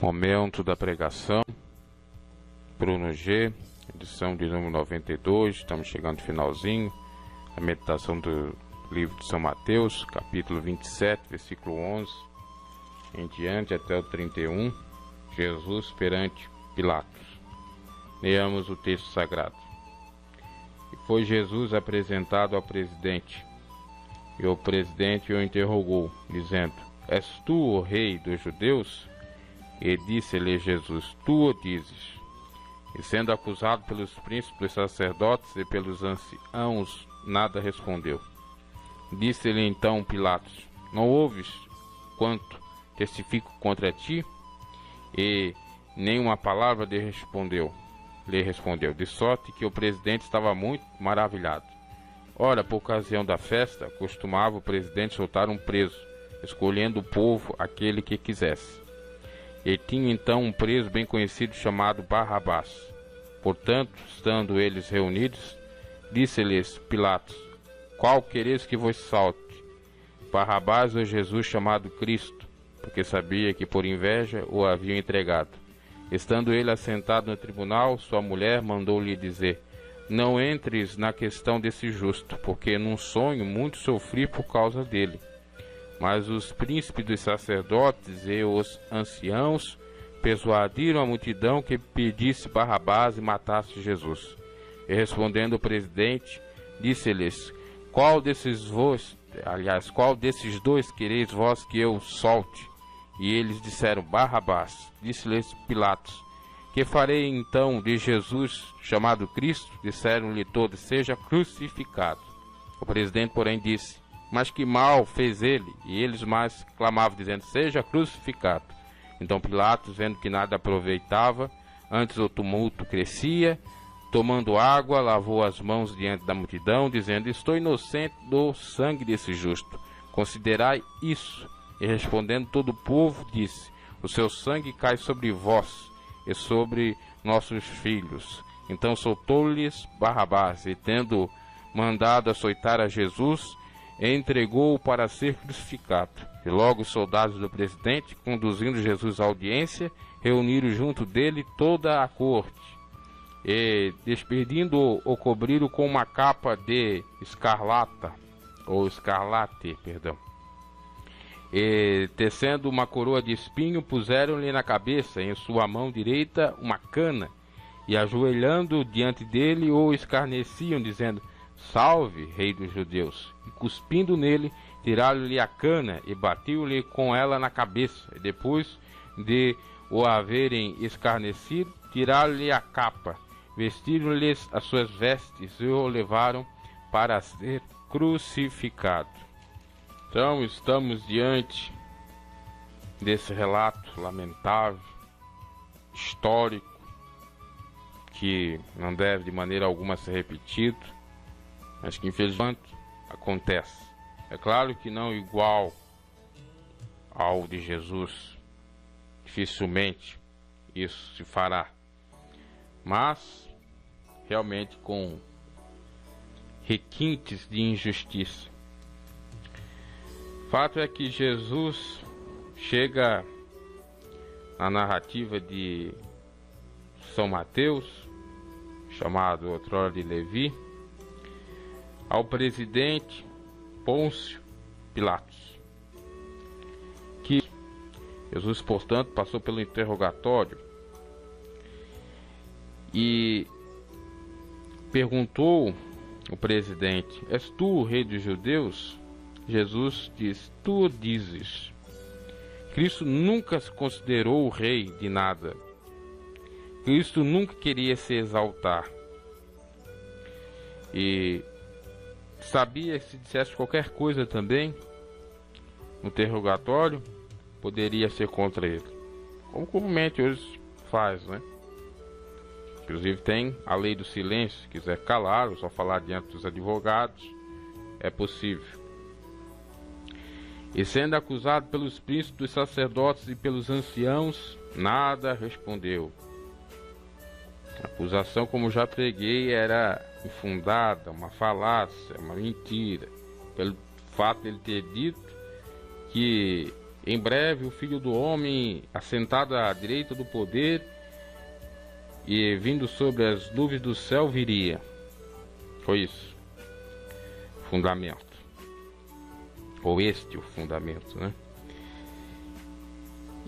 Momento da pregação, Bruno G, edição de número 92, estamos chegando no finalzinho, a meditação do livro de São Mateus, capítulo 27, versículo 11, em diante até o 31, Jesus perante Pilatos. Leamos o texto sagrado. E foi Jesus apresentado ao presidente, e o presidente o interrogou, dizendo: És tu o rei dos judeus? E disse-lhe Jesus: Tu o dizes. E sendo acusado pelos príncipes dos sacerdotes e pelos anciãos, nada respondeu. Disse-lhe então Pilatos: Não ouves quanto testifico contra ti? E nenhuma palavra lhe respondeu, de sorte que o presidente estava muito maravilhado. Ora, por ocasião da festa, costumava o presidente soltar um preso, escolhendo o povo aquele que quisesse. E tinha então um preso bem conhecido chamado Barrabás. Portanto, estando eles reunidos, disse-lhes Pilatos: Qual quereis que vos salte? Barrabás ou Jesus chamado Cristo? Porque sabia que por inveja o haviam entregado. Estando ele assentado no tribunal, sua mulher mandou-lhe dizer: Não entres na questão desse justo, porque num sonho muito sofri por causa dele. Mas os príncipes dos sacerdotes e os anciãos persuadiram a multidão que pedisse Barrabás e matasse Jesus. E respondendo o presidente, disse-lhes: Qual desses dois quereis vós que eu solte? E eles disseram: Barrabás. Disse-lhes Pilatos: Que farei então de Jesus chamado Cristo? Disseram-lhe todos: Seja crucificado. O presidente, porém, disse: Mas que mal fez ele? E eles mais clamavam, dizendo: Seja crucificado. Então Pilatos, vendo que nada aproveitava, antes o tumulto crescia, tomando água, lavou as mãos diante da multidão, dizendo: Estou inocente do sangue desse justo. Considerai isso. E respondendo todo o povo, disse: O seu sangue cai sobre vós e sobre nossos filhos. Então soltou-lhes Barrabás, e tendo mandado açoitar a Jesus, entregou-o para ser crucificado. E logo os soldados do presidente, conduzindo Jesus à audiência, reuniram junto dele toda a corte, e despedindo-o, o cobriram com uma capa de escarlate, e tecendo uma coroa de espinho, puseram-lhe na cabeça, em sua mão direita uma cana, e ajoelhando diante dele o escarneciam, dizendo: Salve, rei dos judeus! E cuspindo nele, tiraram-lhe a cana e batiam-lhe com ela na cabeça. E depois de o haverem escarnecido, tiraram-lhe a capa, vestiram-lhes as suas vestes e o levaram para ser crucificado. Então, estamos diante desse relato lamentável, histórico, que não deve de maneira alguma ser repetido, mas que infelizmente acontece. É claro que não igual ao de Jesus, dificilmente isso se fará, mas realmente com requintes de injustiça. Fato é que Jesus chega na narrativa de São Mateus, chamado outrora de Levi, ao presidente Pôncio Pilatos, que Jesus, portanto, passou pelo interrogatório e perguntou o presidente: És tu o rei dos judeus? Jesus diz: Tu o dizes. Cristo nunca se considerou o rei de nada. Cristo nunca queria se exaltar. E sabia que se dissesse qualquer coisa também no interrogatório, poderia ser contra ele, como comumente hoje faz, né? Inclusive tem a lei do silêncio. Se quiser calar ou só falar diante dos advogados, é possível. E sendo acusado pelos príncipes dos sacerdotes e pelos anciãos, nada respondeu. A acusação, como já preguei, era infundada, uma falácia, uma mentira, pelo fato de ele ter dito que Em breve o Filho do Homem, assentado à direita do poder e vindo sobre as nuvens do céu, viria. Foi isso. Fundamento. Ou este o fundamento, né?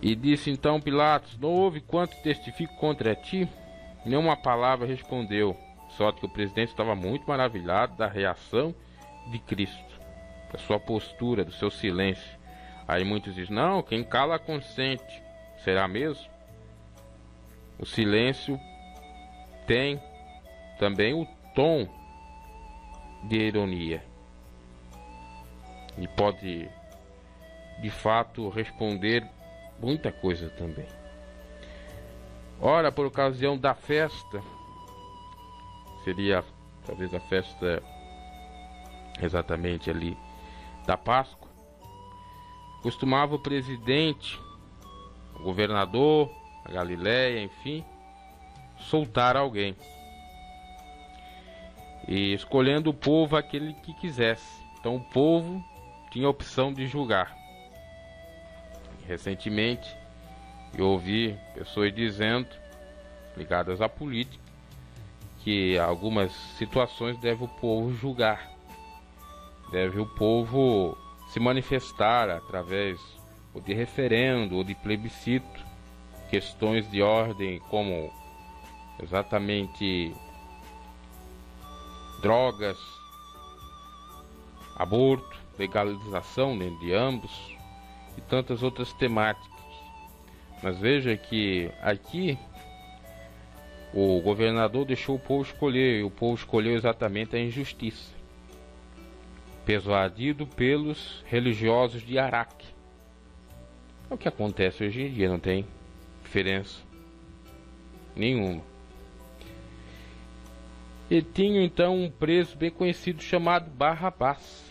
E disse então Pilatos: não houve quanto testifico contra ti? Nenhuma palavra respondeu. Só que o presidente estava muito maravilhado da reação de Cristo, da sua postura, do seu silêncio. Aí muitos dizem: não, quem cala consente. Será mesmo? O silêncio tem também o tom de ironia e pode de fato responder muita coisa também. Ora, por ocasião da festa, seria talvez a festa exatamente ali da Páscoa, costumava o presidente, o governador, a Galileia, enfim, soltar alguém, e escolhendo o povo aquele que quisesse. Então o povo tinha a opção de julgar. Recentemente eu ouvi pessoas dizendo, ligadas à política, que algumas situações deve o povo julgar, deve o povo se manifestar através ou de referendo ou de plebiscito, questões de ordem como exatamente drogas, aborto, legalização de ambos e tantas outras temáticas. Mas veja que aqui o governador deixou o povo escolher, e o povo escolheu exatamente a injustiça, persuadido pelos religiosos de Araque. É o que acontece hoje em dia, não tem diferença nenhuma. E tinha então um preso bem conhecido chamado Barrabás.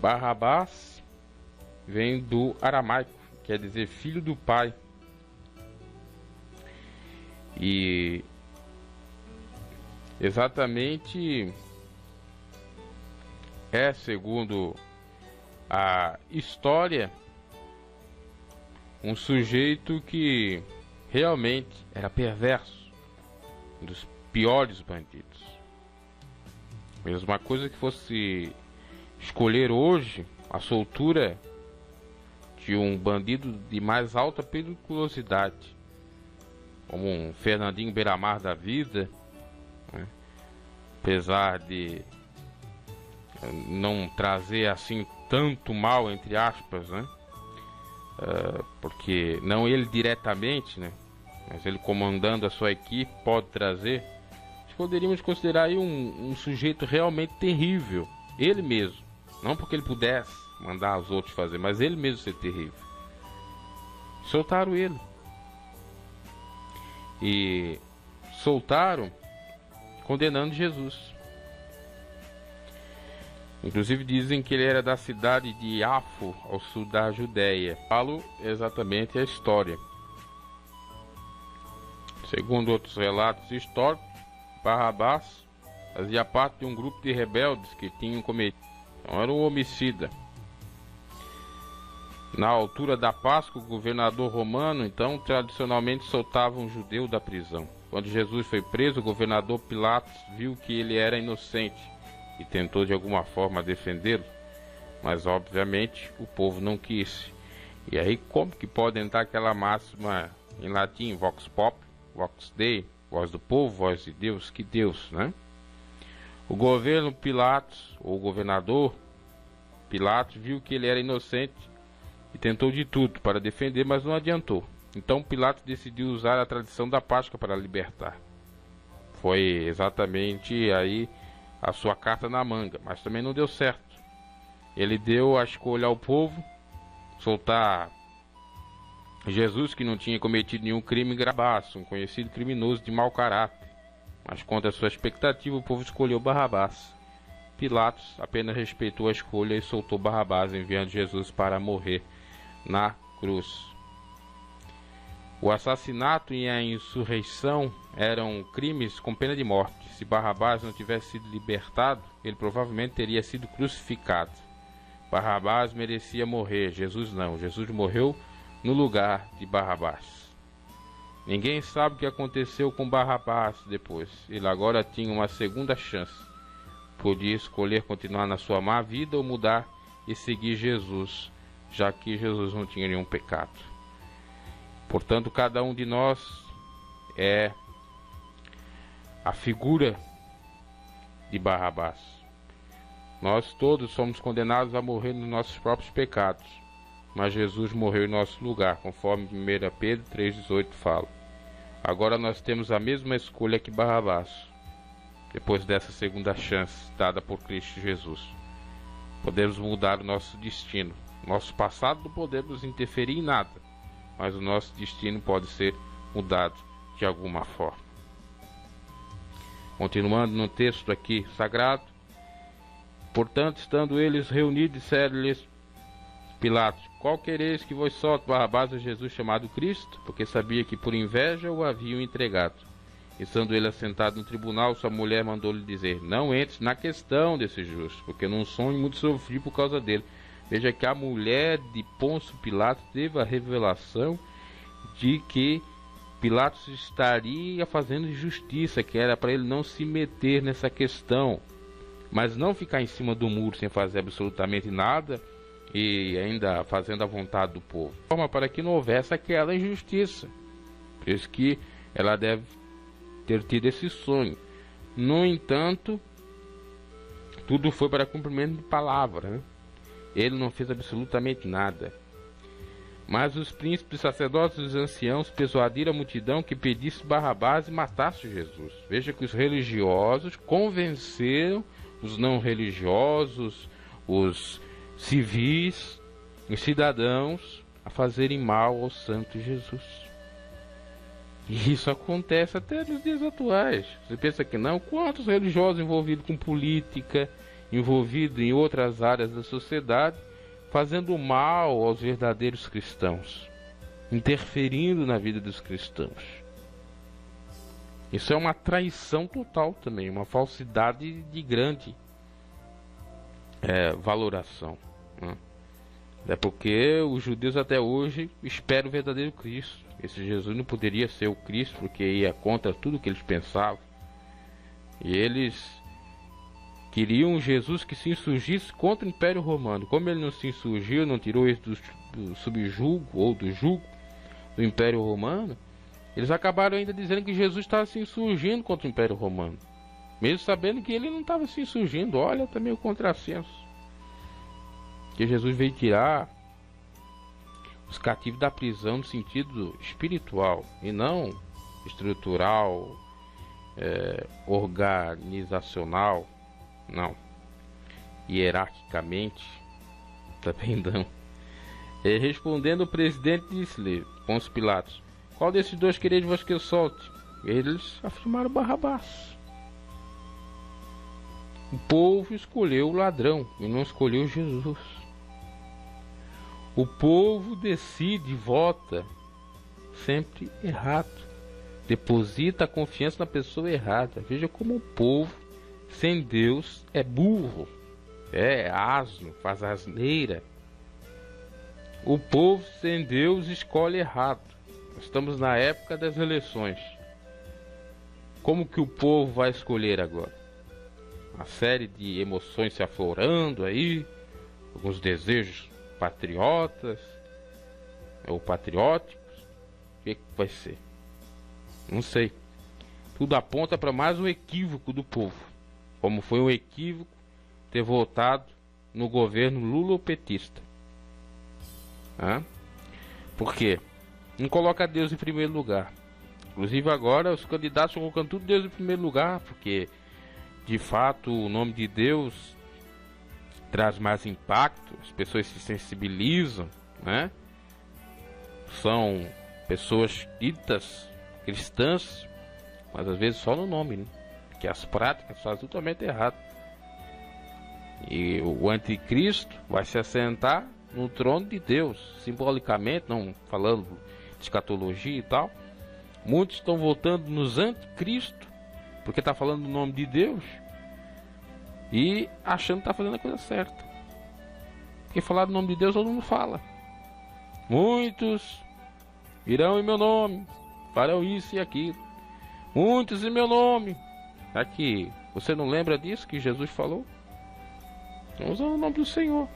Barrabás vem do aramaico, quer dizer filho do pai. E exatamente é, segundo a história, um sujeito que realmente era perverso, um dos piores bandidos. Mesma coisa que fosse escolher hoje a soltura de um bandido de mais alta periculosidade, como um Fernandinho Beiramar da vida, né? Apesar de não trazer assim tanto mal, entre aspas, né? Porque não ele diretamente, né? Mas ele comandando a sua equipe pode trazer. Poderíamos considerar aí um sujeito realmente terrível, ele mesmo, não porque ele pudesse mandar os outros fazer, mas ele mesmo ser terrível. Soltaram ele. E soltaram condenando Jesus. Inclusive dizem que ele era da cidade de Afo, ao sul da Judéia. Falo exatamente a história. Segundo outros relatos históricos, Barrabás fazia parte de um grupo de rebeldes que tinham cometido. Então era um homicida. Na altura da Páscoa, o governador romano, então, tradicionalmente soltava um judeu da prisão. Quando Jesus foi preso, o governador Pilatos viu que ele era inocente e tentou de alguma forma defendê-lo, mas obviamente o povo não quis. E aí como que pode entrar aquela máxima em latim, vox populi, vox Dei, voz do povo, voz de Deus, que Deus, né? O governo Pilatos, ou o governador Pilatos, viu que ele era inocente e tentou de tudo para defender, mas não adiantou. Então Pilatos decidiu usar a tradição da Páscoa para libertar. Foi exatamente aí a sua carta na manga, mas também não deu certo. Ele deu a escolha ao povo soltar Jesus, que não tinha cometido nenhum crime gravaço, um conhecido criminoso de mau caráter. Mas contra a sua expectativa, o povo escolheu Barrabás. Pilatos apenas respeitou a escolha e soltou Barrabás, enviando Jesus para morrer na cruz. O assassinato e a insurreição eram crimes com pena de morte. Se Barrabás não tivesse sido libertado, ele provavelmente teria sido crucificado. Barrabás merecia morrer, Jesus não. Jesus morreu no lugar de Barrabás. Ninguém sabe o que aconteceu com Barrabás depois. Ele agora tinha uma segunda chance. Podia escolher continuar na sua má vida ou mudar e seguir Jesus, já que Jesus não tinha nenhum pecado. Portanto, cada um de nós é a figura de Barrabás. Nós todos somos condenados a morrer nos nossos próprios pecados, mas Jesus morreu em nosso lugar, conforme 1 Pedro 3,18 fala. Agora nós temos a mesma escolha que Barrabás, depois dessa segunda chance dada por Cristo Jesus. Podemos mudar o nosso destino. Nosso passado não podemos interferir em nada, mas o nosso destino pode ser mudado de alguma forma. Continuando no texto aqui sagrado, portanto, estando eles reunidos, disseram-lhes Pilatos: qual quereis que vos solte, Barrabás ou Jesus chamado Cristo? Porque sabia que por inveja o haviam entregado. Estando ele assentado no tribunal, sua mulher mandou-lhe dizer: não entres na questão desse justo, porque num sonho muito sofri por causa dele. Veja que a mulher de Pôncio Pilatos teve a revelação de que Pilatos estaria fazendo justiça, que era para ele não se meter nessa questão, mas não ficar em cima do muro sem fazer absolutamente nada e ainda fazendo a vontade do povo, forma para que não houvesse aquela injustiça. Por isso que ela deve ter tido esse sonho. No entanto, tudo foi para cumprimento de palavra, né? Ele não fez absolutamente nada. Mas os príncipes, sacerdotes e os anciãos persuadiram a multidão que pedisse Barrabás e matasse Jesus. Veja que os religiosos convenceram os não religiosos, os civis, os cidadãos a fazerem mal ao santo Jesus. E isso acontece até nos dias atuais. Você pensa que não? Quantos religiosos envolvidos com política, envolvidos em outras áreas da sociedade, fazendo mal aos verdadeiros cristãos, interferindo na vida dos cristãos. Isso é uma traição total também, uma falsidade de grande valoração, né? É porque os judeus até hoje esperam o verdadeiro Cristo. Esse Jesus não poderia ser o Cristo, porque ia contra tudo que eles pensavam. E eles queriam um Jesus que se insurgisse contra o Império Romano. Como ele não se insurgiu, não tirou eles do subjugo ou do jugo do Império Romano, eles acabaram ainda dizendo que Jesus estava se insurgindo contra o Império Romano, mesmo sabendo que ele não estava se insurgindo. Olha também o contrassenso. Que Jesus veio tirar os cativos da prisão no sentido espiritual e não estrutural, organizacional, não, hierarquicamente também não. E respondendo, o presidente disse-lhe, Pôncio Pilatos: qual desses dois quereis vós que eu solte? Eles afirmaram Barrabás. O povo escolheu o ladrão e não escolheu Jesus. O povo decide e vota sempre errado. Deposita a confiança na pessoa errada. Veja como o povo sem Deus é burro, é asno, faz asneira. O povo sem Deus escolhe errado. Estamos na época das eleições. Como que o povo vai escolher agora? Uma série de emoções se aflorando aí, alguns desejos patriotas ou patrióticos. O que vai ser? Não sei. Tudo aponta para mais um equívoco do povo, como foi um equívoco ter votado no governo lulopetista. Por quê? Não coloca Deus em primeiro lugar. Inclusive agora os candidatos estão colocando tudo Deus em primeiro lugar, porque de fato o nome de Deus traz mais impacto, as pessoas se sensibilizam, né? São pessoas ditas cristãs, mas às vezes só no nome, né? Porque as práticas fazem totalmente errado. E o anticristo vai se assentar no trono de Deus, simbolicamente, não falando de escatologia e tal. Muitos estão votando nos anticristo, porque está falando no nome de Deus, e achando que está fazendo a coisa certa. Porque falar do nome de Deus todo mundo fala. Muitos irão em meu nome, farão isso e aquilo. Muitos em meu nome. Aqui, você não lembra disso que Jesus falou? Vamos usar o nome do Senhor.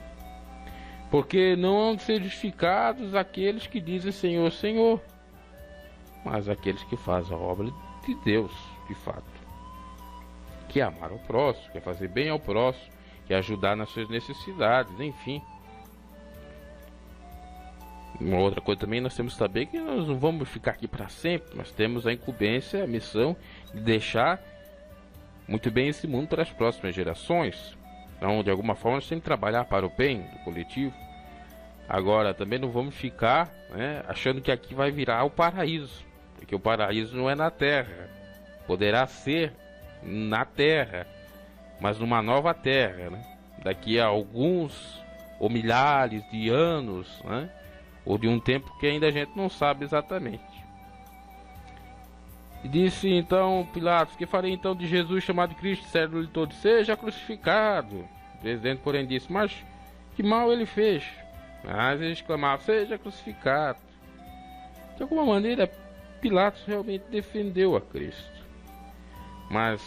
Porque não hão de ser justificados aqueles que dizem Senhor, Senhor, mas aqueles que fazem a obra de Deus, de fato. Que é amar o próximo, que é fazer bem ao próximo, que é ajudar nas suas necessidades, enfim. Uma outra coisa também, nós temos que saber que nós não vamos ficar aqui para sempre. Nós temos a incumbência, a missão de deixar muito bem esse mundo para as próximas gerações. Então, de alguma forma, nós temos que trabalhar para o bem do coletivo. Agora, também não vamos ficar, né, achando que aqui vai virar o paraíso. Porque o paraíso não é na terra. Poderá ser na terra, mas numa nova terra, né? Daqui a alguns ou milhares de anos, né? Ou de um tempo que ainda a gente não sabe exatamente. E disse então Pilatos: que farei então de Jesus chamado Cristo, servo de todos? Seja crucificado. O presidente, porém, disse: mas que mal ele fez? Mas eles clamavam: seja crucificado. De alguma maneira, Pilatos realmente defendeu a Cristo. Mas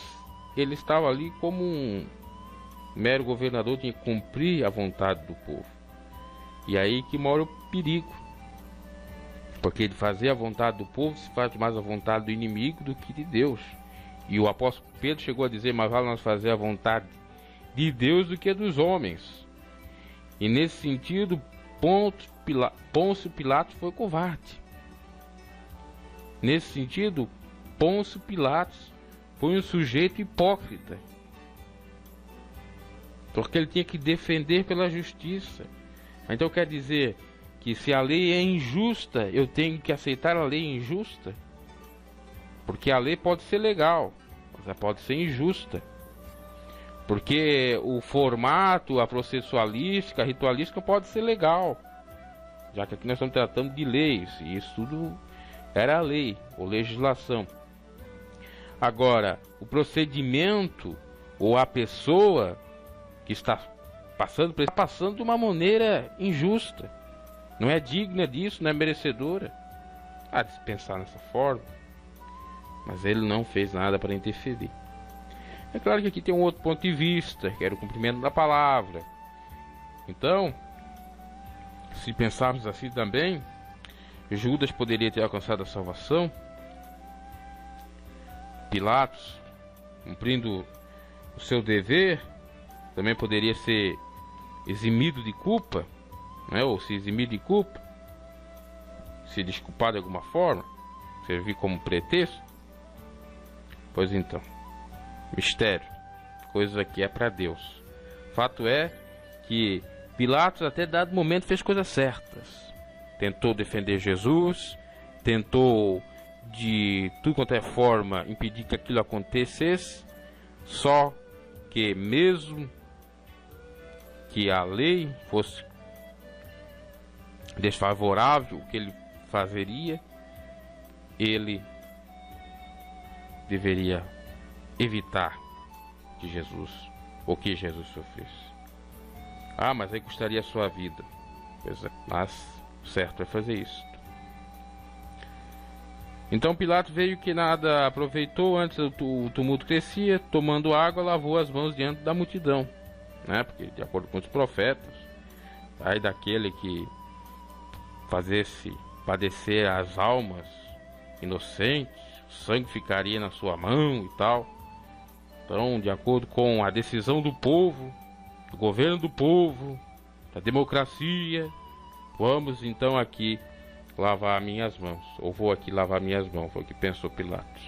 ele estava ali como um mero governador, tinha que cumprir a vontade do povo. E aí que mora o perigo. Porque de fazer a vontade do povo se faz mais a vontade do inimigo do que de Deus. E o apóstolo Pedro chegou a dizer: mais vale nós fazer a vontade de Deus do que dos homens. E nesse sentido, Pôncio Pilatos foi covarde. Nesse sentido, Pôncio Pilatos foi um sujeito hipócrita. Porque ele tinha que defender pela justiça. Então quer dizer que se a lei é injusta, eu tenho que aceitar a lei injusta? Porque a lei pode ser legal, mas ela pode ser injusta. Porque o formato, a processualística, a ritualística pode ser legal. Já que aqui nós estamos tratando de leis, e isso tudo era a lei, ou legislação. Agora, o procedimento, ou a pessoa que está passando de uma maneira injusta. Não é digna disso, não é merecedora. Há de se pensar nessa forma. Mas ele não fez nada para interferir. É claro que aqui tem um outro ponto de vista, que era o cumprimento da palavra. Então, se pensarmos assim também, Judas poderia ter alcançado a salvação. Pilatos, cumprindo o seu dever, também poderia ser eximido de culpa, né? Ou se eximir de culpa, se desculpar de alguma forma, servir como pretexto. Pois então, mistério, coisa que é para Deus. Fato é que Pilatos até dado momento fez coisas certas. Tentou defender Jesus, tentou de tudo quanto é forma impedir que aquilo acontecesse, só que mesmo que a lei fosse desfavorável, o que ele fazeria, ele deveria evitar que Jesus, ou que Jesus sofresse. Ah, mas aí custaria a sua vida. Pois é, mas o certo é fazer isso. Então Pilatos veio que nada aproveitou, antes o tumulto crescia, tomando água, lavou as mãos diante da multidão, né? Porque de acordo com os profetas, aí daquele que fazesse padecer as almas inocentes, o sangue ficaria na sua mão e tal. Então, de acordo com a decisão do povo, do governo do povo, da democracia, vamos então aqui lavar minhas mãos, ou vou aqui lavar minhas mãos, foi o que pensou Pilatos.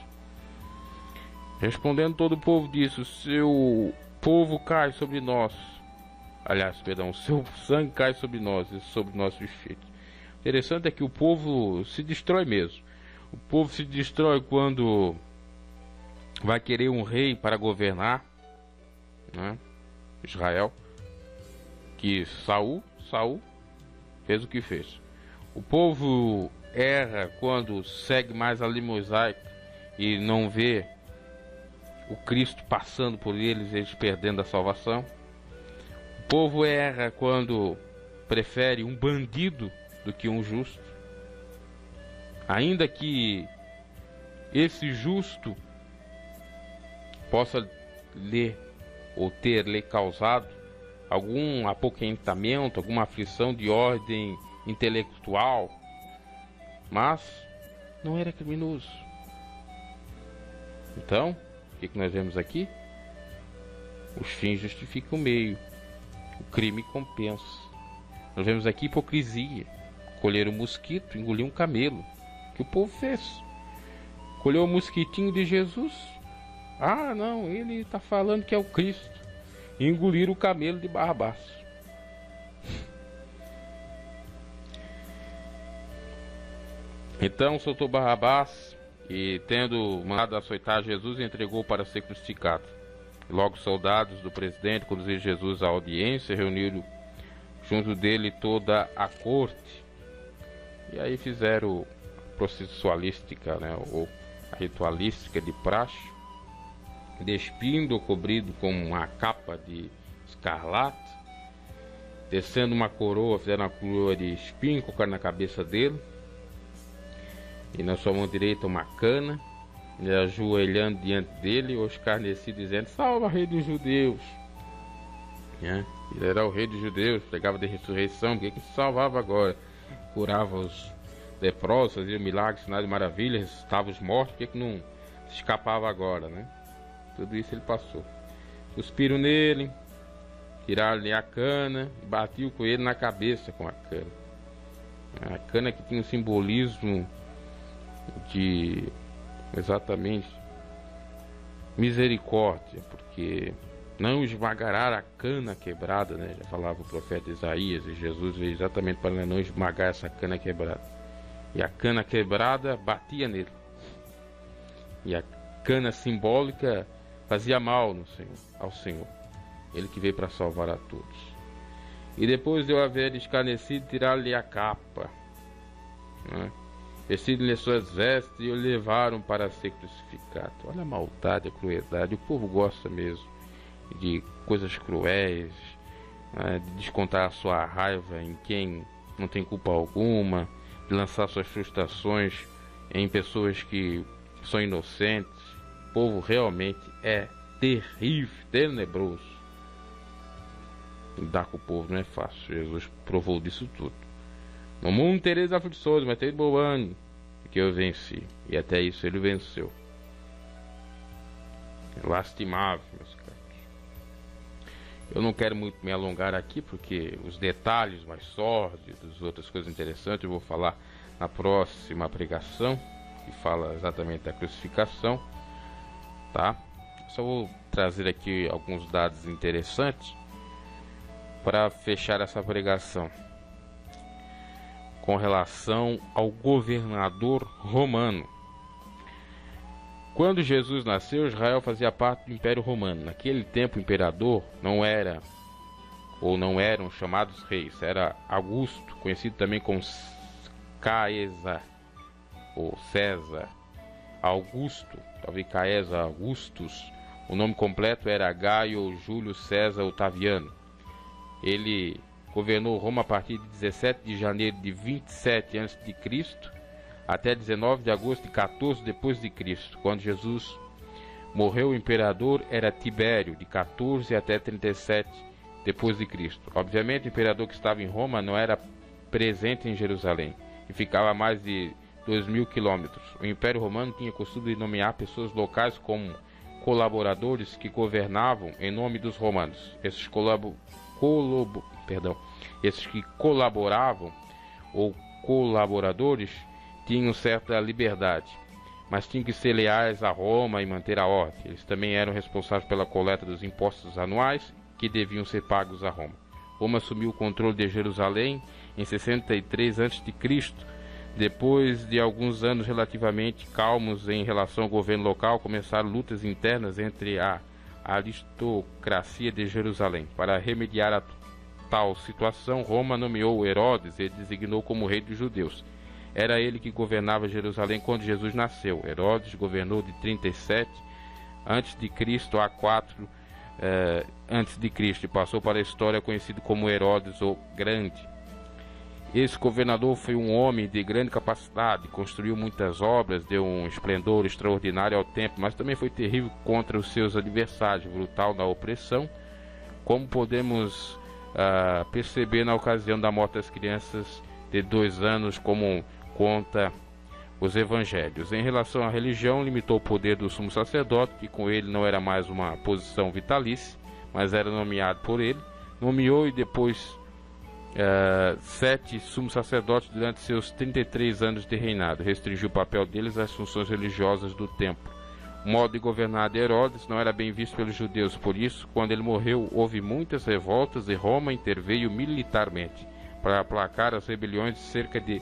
Respondendo todo o povo disse: o seu povo cai sobre nós, o seu sangue cai sobre nós e sobre nossos filhos. Interessante é que o povo se destrói mesmo. O povo se destrói quando vai querer um rei para governar, né? Israel, que Saul fez o que fez. O povo erra quando segue mais a lei mosaica e não vê o Cristo passando por eles perdendo a salvação. O povo erra quando prefere um bandido do que um justo. Ainda que esse justo possa lhe causado algum apoquentamento, alguma aflição de ordem intelectual, mas não era criminoso. Então, o que nós vemos aqui? Os fins justificam o meio, o crime compensa. Nós vemos aqui hipocrisia. Colher um mosquito, engolir um camelo. O que o povo fez? Colheu o mosquitinho de Jesus. Ah, não, ele está falando que é o Cristo. E engolir o camelo de Barrabás. Então soltou Barrabás e, tendo mandado açoitar Jesus, entregou para ser crucificado. Logo os soldados do presidente conduziram Jesus à audiência, reuniram junto dele toda a corte. E aí fizeram processualística, né, ou a ritualística de praxe, despindo ou cobrido com uma capa de escarlate, descendo uma coroa, fizeram uma coroa de espinho, colocaram na cabeça dele, e na sua mão direita uma cana, e ajoelhando diante dele, o escarnecido, dizendo: salva, rei dos judeus. Ele era o rei dos judeus, pregava de ressurreição, porque que se salvava agora? Curava os leprosos, fazia milagres, sinais de maravilhas, ressuscitava os mortos, porque que não se escapava agora, né? Tudo isso ele passou. Cuspiram nele, tiraram-lhe a cana e batiam com ele na cabeça com a cana. A cana que tinha um simbolismo de exatamente misericórdia, porque não esmagará a cana quebrada, né? Já falava o profeta Isaías, e Jesus veio exatamente para não esmagar essa cana quebrada. E a cana quebrada batia nele. E a cana simbólica fazia mal no Senhor, ao Senhor. Ele que veio para salvar a todos. E depois de eu haver escarnecido, tirar-lhe a capa, né? Vestiram-lhe suas vestes e o levaram para ser crucificado. Olha a maldade, a crueldade. O povo gosta mesmo de coisas cruéis, né? De descontar a sua raiva em quem não tem culpa alguma, de lançar suas frustrações em pessoas que são inocentes. O povo realmente é terrível, tenebroso. Lidar com o povo não é fácil. Jesus provou disso tudo. No mundo tereis aflições, mas tereis bom ânimo, porque eu venci. E até isso ele venceu. É lastimável, meus caros. Eu não quero muito me alongar aqui, porque os detalhes mais sórdidos, outras coisas interessantes, eu vou falar na próxima pregação, que fala exatamente da crucificação, tá? Só vou trazer aqui alguns dados interessantes para fechar essa pregação com relação ao governador romano. Quando Jesus nasceu, Israel fazia parte do Império Romano. Naquele tempo, o imperador não eram chamados reis, era Augusto, conhecido também como Caesar ou César. Augusto, talvez Caesar Augustus. O nome completo era Gaio Júlio César Otaviano. Ele governou Roma a partir de 17 de janeiro de 27 a.C. até 19 de agosto de 14 depois de Cristo. Quando Jesus morreu, o imperador era Tibério, de 14 até 37 depois de Cristo. Obviamente, o imperador que estava em Roma não era presente em Jerusalém, que ficava a mais de 2.000 quilômetros. O Império Romano tinha costume de nomear pessoas locais como colaboradores que governavam em nome dos romanos. Esses que colaboravam ou colaboradores tinham certa liberdade, mas tinham que ser leais a Roma e manter a ordem. Eles também eram responsáveis pela coleta dos impostos anuais que deviam ser pagos a Roma. Roma assumiu o controle de Jerusalém em 63 a.C. Depois de alguns anos relativamente calmos em relação ao governo local, começaram lutas internas entre a aristocracia de Jerusalém. Para remediar a tal situação, Roma nomeou Herodes e designou como rei dos judeus. Era ele que governava Jerusalém quando Jesus nasceu. Herodes governou de 37 a.C. a 4 a.C. e passou para a história conhecido como Herodes o Grande. Esse governador foi um homem de grande capacidade, construiu muitas obras, deu um esplendor extraordinário ao templo, mas também foi terrível contra os seus adversários, brutal na opressão, como podemos perceber na ocasião da morte das crianças de 2 anos, como conta os evangelhos. Em relação à religião, limitou o poder do sumo sacerdote, que com ele não era mais uma posição vitalícia, mas era nomeado por ele. Nomeou e depois 7 sumos sacerdotes durante seus 33 anos de reinado. Restringiu o papel deles às funções religiosas do templo. O modo de governar de Herodes não era bem visto pelos judeus, por isso, quando ele morreu, houve muitas revoltas e Roma interveio militarmente. Para aplacar as rebeliões, cerca de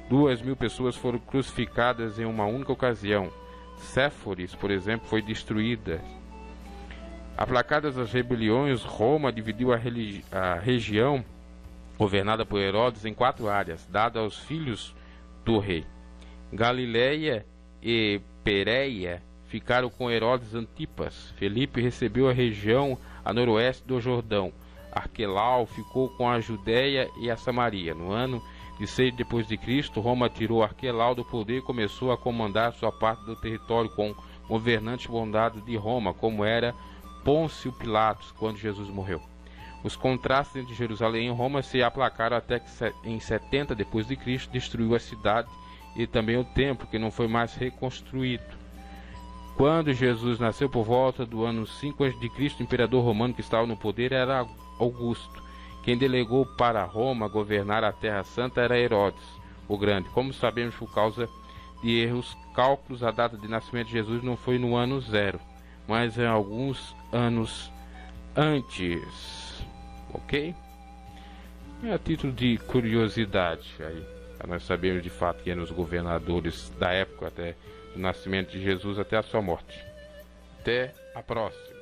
2.000 pessoas foram crucificadas em uma única ocasião. Séforis, por exemplo, foi destruída. Aplacadas as rebeliões, Roma dividiu a região governada por Herodes em 4 áreas, dadas aos filhos do rei. Galileia e Pérea ficaram com Herodes Antipas. Felipe recebeu a região a noroeste do Jordão. Arquelau ficou com a Judéia e a Samaria. No ano de 6 depois de Cristo, Roma tirou Arquelau do poder e começou a comandar sua parte do território com governantes bondados de Roma, como era Pôncio Pilatos, quando Jesus morreu. Os contrastes entre Jerusalém e Roma se aplacaram até que em 70 depois de Cristo destruiu a cidade e também o templo, que não foi mais reconstruído. Quando Jesus nasceu por volta do ano 5 a.C., o imperador romano que estava no poder era Augusto. Quem delegou para Roma governar a Terra Santa era Herodes, o Grande. Como sabemos, por causa de erros cálculos, a data de nascimento de Jesus não foi no ano 0, mas em alguns anos antes. Ok? É a título de curiosidade aí. Nós sabemos de fato que eram os governadores da época, até do nascimento de Jesus até a sua morte. Até a próxima.